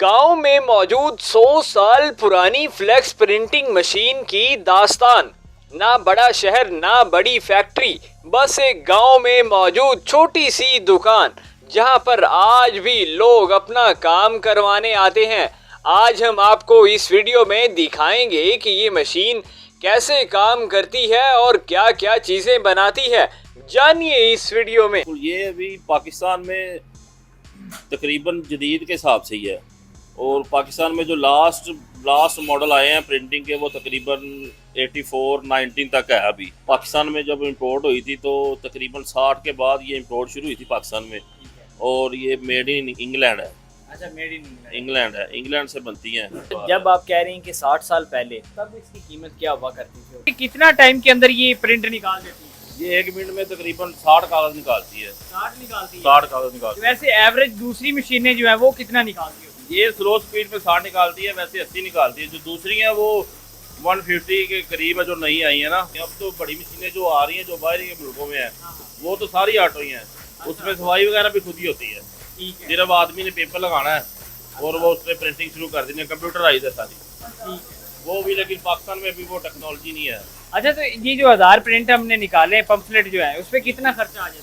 गांव में मौजूद 100 साल पुरानी फ्लेक्स प्रिंटिंग मशीन की दास्तान। ना बड़ा शहर ना बड़ी फैक्ट्री, बस एक गांव में मौजूद छोटी सी दुकान जहां पर आज भी लोग अपना काम करवाने आते हैं। आज हम आपको इस वीडियो में दिखाएंगे कि ये मशीन कैसे काम करती है और क्या क्या चीजें बनाती है। जानिए इस वीडियो में। ये अभी पाकिस्तान में तकरीबन जदीद के हिसाब से ही है, और पाकिस्तान में जो लास्ट मॉडल आए हैं प्रिंटिंग के वो तकरीबन 19 तक है। अभी पाकिस्तान में जब इंपोर्ट हुई थी तो तकरीबन 60 के बाद ये इंपोर्ट शुरू हुई थी पाकिस्तान में, और ये मेड इन इंग्लैंड है। अच्छा, मेड इन इंग्लैंड है, इंग्लैंड से बनती हैं। जब आप कह रहे हैं कि 60 साल पहले, तब इसकी कीमत क्या हुआ करती थी? कितना टाइम के अंदर ये प्रिंट निकाल देती है? ये 1 मिनट में तकरीबन 60 कागज निकालती है। 60 निकालती है? 60 कागज निकालती है। वैसे एवरेज दूसरी मशीनें जो है वो कितना निकालती है? ये स्लो स्पीड में 60 निकालती है, वैसे 80 निकालती है। जो दूसरी है वो 150 के करीब है जो नई आई है ना। अब तो बड़ी मशीनें जो आ रही हैं जो बाहर के मुल्कों में है, वो तो सारी ऑटो ही हैं। उसमें सफाई वगैरह भी खुद ही होती है। सिर्फ आदमी ने पेपर लगाना है और वो उस पर प्रिंटिंग शुरू कर देनी है। कंप्यूटराइज है सारी वो भी, लेकिन पाकिस्तान में अभी वो टेक्नोलॉजी नहीं है। अच्छा, तो ये जो 1000 प्रिंट हमने निकाले पंपलेट जो है उस पर कितना खर्चा आ जाता